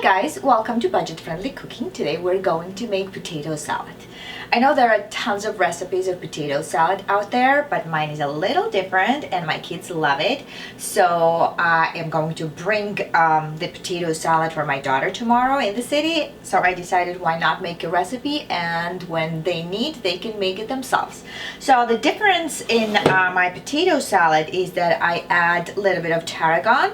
guys, welcome to Budget Friendly Cooking. Today we're going to make potato salad. I know there are tons of recipes of potato salad out there, but mine is a little different and my kids love it. So I am going to bring the potato salad for my daughter tomorrow in the city. So I decided why not make a recipe, and when they need, they can make it themselves. So the difference in my potato salad is that I add a little bit of tarragon,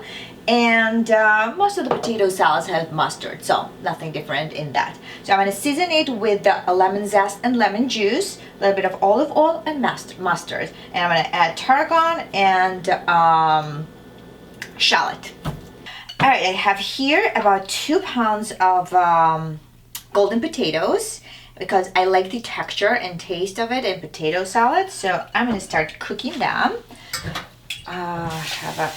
and most of the potato salads have mustard, so nothing different in that. So I'm going to season it with the lemon zest and lemon juice, a little bit of olive oil and mustard, and I'm going to add tarragon and shallot. All right, I have here about 2 pounds of golden potatoes because I like the texture and taste of it in potato salad. So I'm going to start cooking them. Have a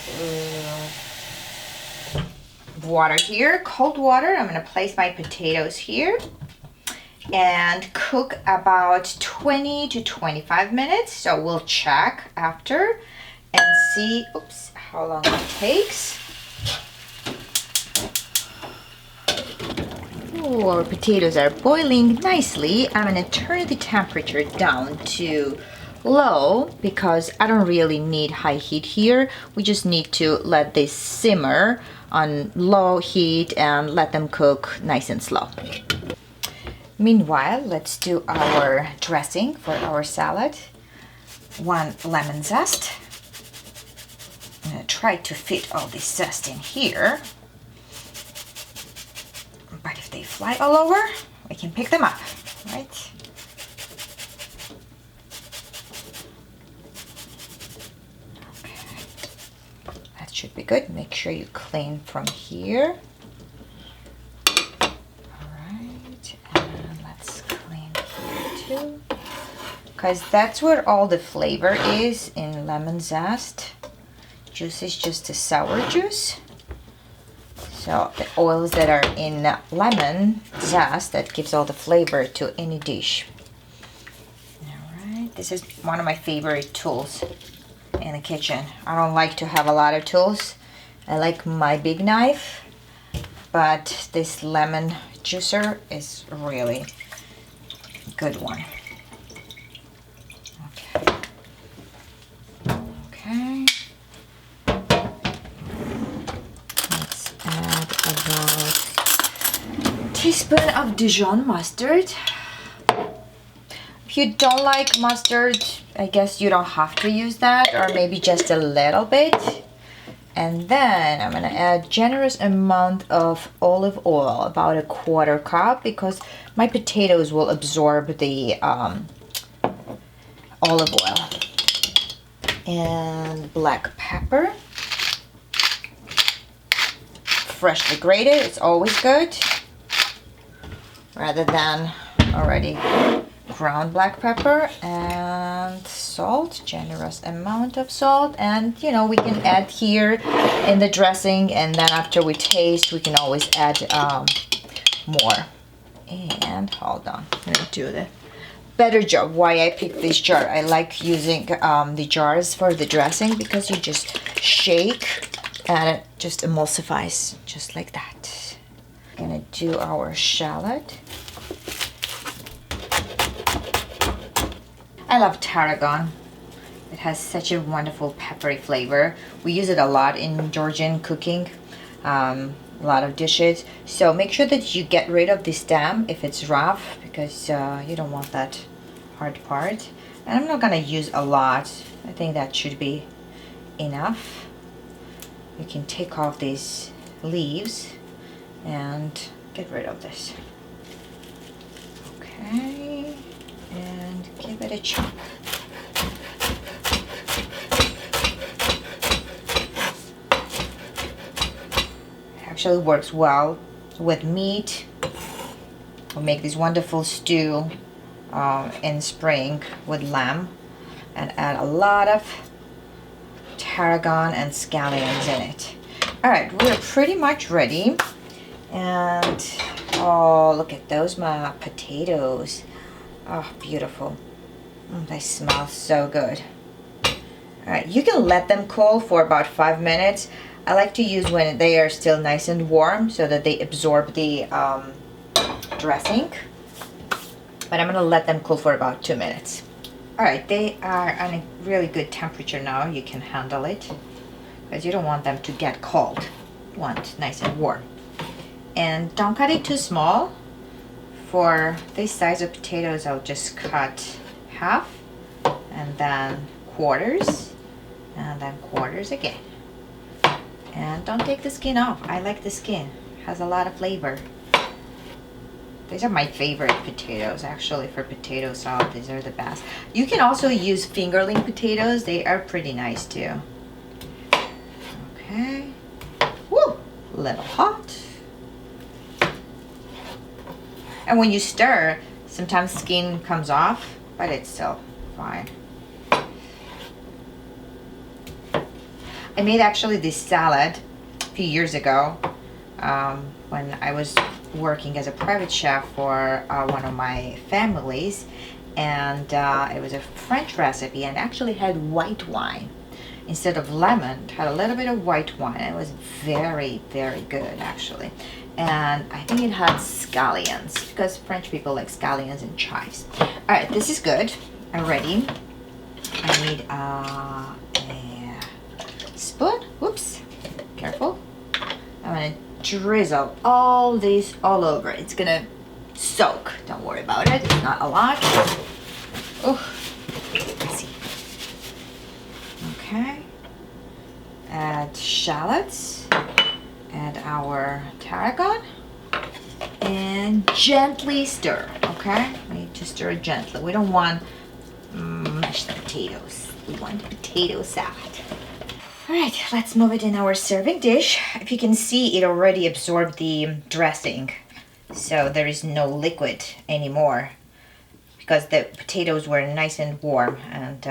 water here, cold water. I'm going to place my potatoes here and cook about 20 to 25 minutes. So we'll check after and see how long it takes. Ooh, our potatoes are boiling nicely. I'm going to turn the temperature down to low because I don't really need high heat here. We just need to let this simmer on low heat and let them cook nice and slow. Meanwhile, let's do our dressing for our salad. 1 lemon zest. I'm gonna try to fit all this zest in here, but if they fly all over, we can pick them up, right? Should be good. Make sure you clean from here. All right, and let's clean here too, because that's where all the flavor is in lemon zest. Juice is just a sour juice. So the oils that are in lemon zest, that gives all the flavor to any dish. All right, this is one of my favorite tools in the kitchen. I don't like to have a lot of tools. I like my big knife, but this lemon juicer is really a good one. Okay. Let's add about a teaspoon of Dijon mustard. If you don't like mustard, I guess you don't have to use that, or maybe just a little bit. And then I'm gonna add generous amount of olive oil, about a 1/4 cup, because my potatoes will absorb the olive oil. And black pepper, freshly grated, it's always good, rather than already ground black pepper, and salt, generous amount of salt. And you know, we can add here in the dressing, and then after we taste, we can always add more. And hold on, I'm gonna do the better job. Why I picked this jar? I like using the jars for the dressing because you just shake and it just emulsifies just like that. Gonna do our shallot. I love tarragon. It has such a wonderful peppery flavor. We use it a lot in Georgian cooking, a lot of dishes. So make sure that you get rid of the stem if it's rough, because you don't want that hard part. And I'm not gonna use a lot. I think that should be enough. You can take off these leaves and get rid of this. Okay. And give it a chop. It actually works well with meat. We'll make this wonderful stew in spring with lamb, and add a lot of tarragon and scallions in it. All right, we're pretty much ready. And oh, look at those, my potatoes. Oh, beautiful. They smell so good. All right, you can let them cool for about 5 minutes. I like to use when they are still nice and warm so that they absorb the dressing. But I'm gonna let them cool for about 2 minutes. All right, they are on a really good temperature now. You can handle it because you don't want them to get cold. You want nice and warm. And don't cut it too small. For this size of potatoes, I'll just cut half and then quarters and then quarters again. And don't take the skin off. I like the skin. It has a lot of flavor. These are my favorite potatoes actually for potato salad. These are the best. You can also use fingerling potatoes. They are pretty nice too. Okay. Woo! A little hot. And when you stir, sometimes skin comes off, but it's still fine. I made actually this salad a few years ago when I was working as a private chef for one of my families, and it was a French recipe and actually had white wine instead of lemon. It had a little bit of white wine. It was very, very good actually. And I think it had scallions because French people like scallions and chives. All right, this is good already. I need a spoon. Whoops, careful. I'm gonna drizzle all this all over. It's gonna soak. Don't worry about it. It's not a lot. Oh, let's see. Okay. Add shallots. Add our tarragon and gently stir. Okay, we need to stir it gently. We don't want mashed potatoes. We want potato salad. All right, let's move it in our serving dish. If you can see, it already absorbed the dressing, so there is no liquid anymore because the potatoes were nice and warm, and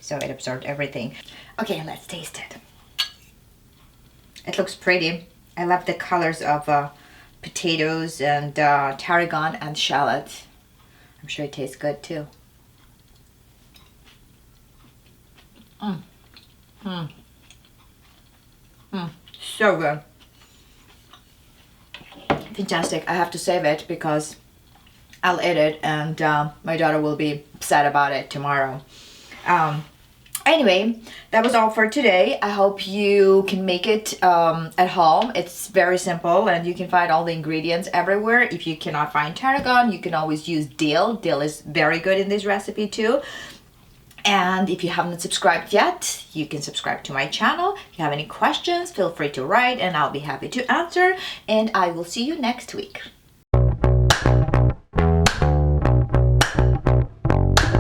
so it absorbed everything. Okay, let's taste it. It looks pretty. I love the colors of potatoes and tarragon and shallots. I'm sure it tastes good too. So good. Fantastic. I have to save it because I'll eat it and my daughter will be upset about it tomorrow. Anyway, that was all for today. I hope you can make it at home. It's very simple and you can find all the ingredients everywhere. If you cannot find tarragon, you can always use dill. Dill is very good in this recipe too. And if you haven't subscribed yet, you can subscribe to my channel. If you have any questions, feel free to write and I'll be happy to answer. And I will see you next week.